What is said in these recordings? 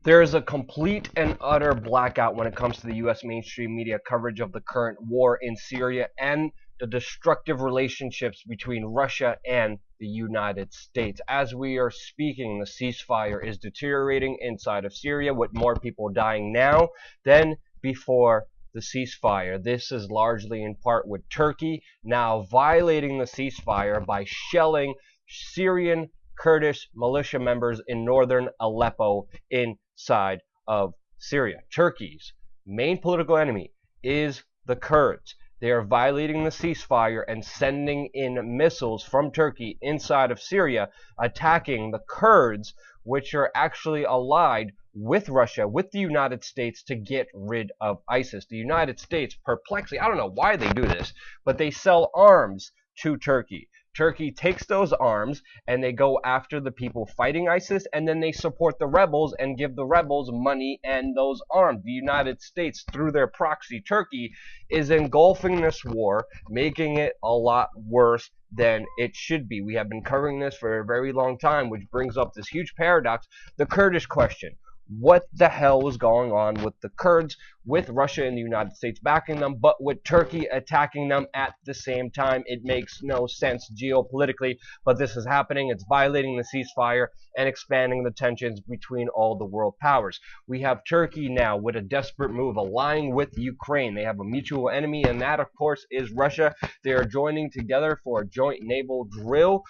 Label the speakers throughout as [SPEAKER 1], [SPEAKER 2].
[SPEAKER 1] There is a complete and utter blackout when it comes to the U.S. mainstream media coverage of the current war in Syria and the destructive relationships between Russia and the United States. As we are speaking, the ceasefire is deteriorating inside of Syria, with more people dying now than before the ceasefire. This is largely in part with Turkey now violating the ceasefire by shelling Syrian Kurdish militia members in northern Aleppo inside of Syria. Turkey's main political enemy is the Kurds. They are violating the ceasefire and sending in missiles from Turkey inside of Syria, attacking the Kurds, which are actually allied with Russia, with the United States, to get rid of ISIS. The United States, perplexingly, I don't know why they do this, but they sell arms to Turkey. Turkey takes those arms and they go after the people fighting ISIS, and then they support the rebels and give the rebels money and those arms. The United States, through their proxy Turkey, is engulfing this war, making it a lot worse than it should be. We have been covering this for a very long time, which brings up this huge paradox, the Kurdish question. What the hell was going on with the Kurds, with Russia and the United States backing them, but with Turkey attacking them at the same time? It makes no sense geopolitically, but this is happening. It's violating the ceasefire and expanding the tensions between all the world powers. We have Turkey now with a desperate move, allying with Ukraine. They have a mutual enemy, and that, of course, is Russia. They are joining together for a joint naval drill,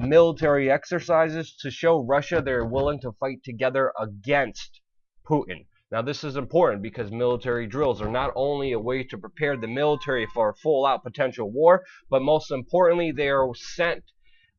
[SPEAKER 1] military exercises, to show Russia they're willing to fight together against Putin. Now, this is important because military drills are not only a way to prepare the military for a full-out potential war, but most importantly, they are sent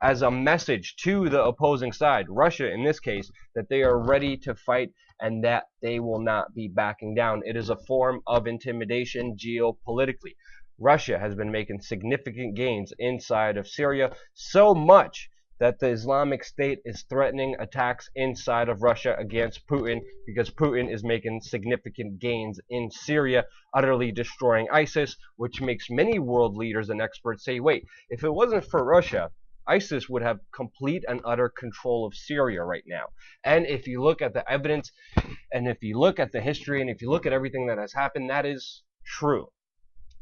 [SPEAKER 1] as a message to the opposing side, Russia in this case, that they are ready to fight and that they will not be backing down. It is a form of intimidation geopolitically. Russia has been making significant gains inside of Syria, so much that the Islamic State is threatening attacks inside of Russia against Putin, because Putin is making significant gains in Syria, utterly destroying ISIS, which makes many world leaders and experts say, wait, if it wasn't for Russia, ISIS would have complete and utter control of Syria right now. And if you look at the evidence, and if you look at the history, and if you look at everything that has happened, that is true.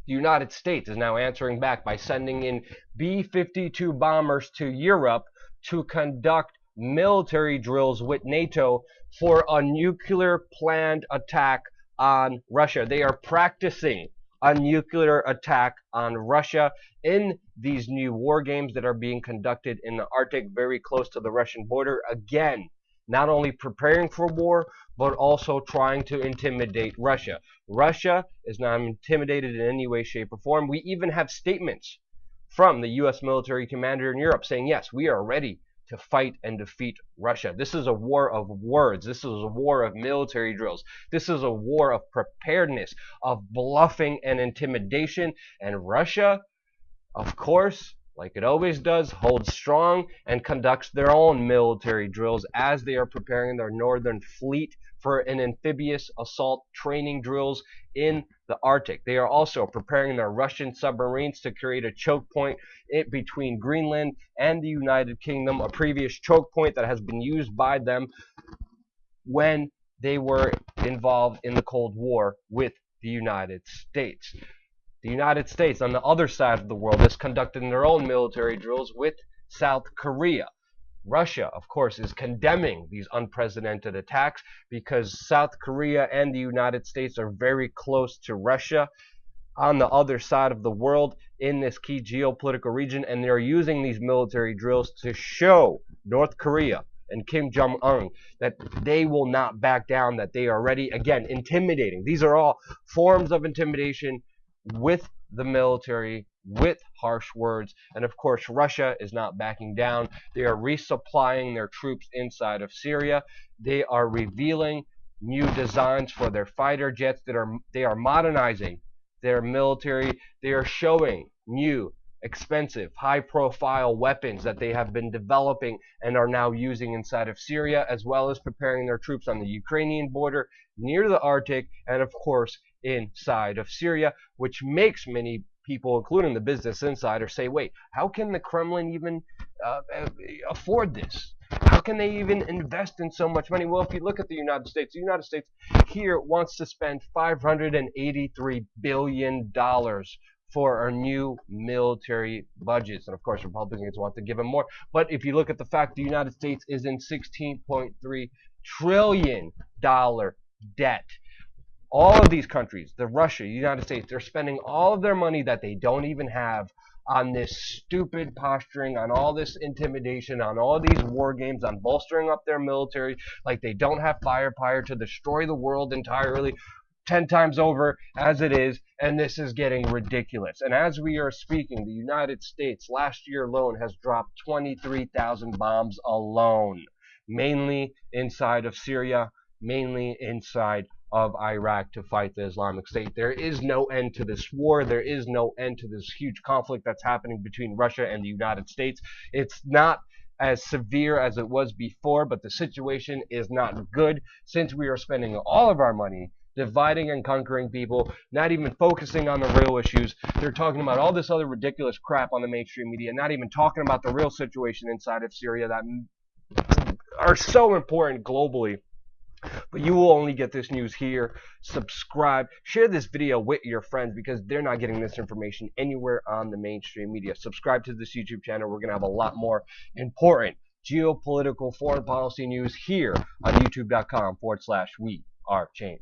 [SPEAKER 1] The United States is now answering back by sending in B-52 bombers to Europe to conduct military drills with NATO for a nuclear planned attack on Russia. They are practicing a nuclear attack on Russia in these new war games that are being conducted in the Arctic, very close to the Russian border. Again, not only preparing for war, but also trying to intimidate Russia. Russia is not intimidated in any way, shape, or form. We even have statements from the U.S. military commander in Europe saying, yes, we are ready to fight and defeat Russia. This is a war of words. This is a war of military drills. This is a war of preparedness, of bluffing and intimidation. And Russia, of course, like it always does, holds strong and conducts their own military drills as they are preparing their northern fleet for an amphibious assault training drills in the Arctic. They are also preparing their Russian submarines to create a choke point between Greenland and the United Kingdom, a previous choke point that has been used by them when they were involved in the Cold War with the United States. The United States, on the other side of the world, is conducting their own military drills with South Korea. Russia, of course, is condemning these unprecedented attacks because South Korea and the United States are very close to Russia on the other side of the world in this key geopolitical region, and they're using these military drills to show North Korea and Kim Jong-un that they will not back down, that they are ready, again, intimidating. These are all forms of intimidation with the military, with harsh words, and of course Russia is not backing down. They are resupplying their troops inside of Syria. They are revealing new designs for their fighter jets. They are modernizing their military. They are showing new, expensive, high-profile weapons that they have been developing and are now using inside of Syria, as well as preparing their troops on the Ukrainian border, near the Arctic, and of course inside of Syria, which makes many people, including the Business Insider, say, wait, how can the Kremlin even afford this? How can they even invest in so much money? Well, if you look at the United States here wants to spend $583 billion for our new military budgets. And of course, Republicans want to give them more. But if you look at the fact the United States is in $16.3 trillion debt. All of these countries, the Russia, United States, they're spending all of their money that they don't even have on this stupid posturing, on all this intimidation, on all these war games, on bolstering up their military like they don't have firepower to destroy the world entirely 10 times over as it is, and this is getting ridiculous. And as we are speaking, the United States last year alone has dropped 23,000 bombs alone, mainly inside of Syria, mainly inside of Iraq to fight the Islamic State. There is no end to this war. There is no end to this huge conflict that's happening between Russia and the United States. It's not as severe as it was before, but the situation is not good since we are spending all of our money dividing and conquering people, not even focusing on the real issues. They're talking about all this other ridiculous crap on the mainstream media, not even talking about the real situation inside of Syria that are so important globally. But you will only get this news here. Subscribe. Share this video with your friends because they're not getting this information anywhere on the mainstream media. Subscribe to this YouTube channel. We're going to have a lot more important geopolitical foreign policy news here on youtube.com/we are change.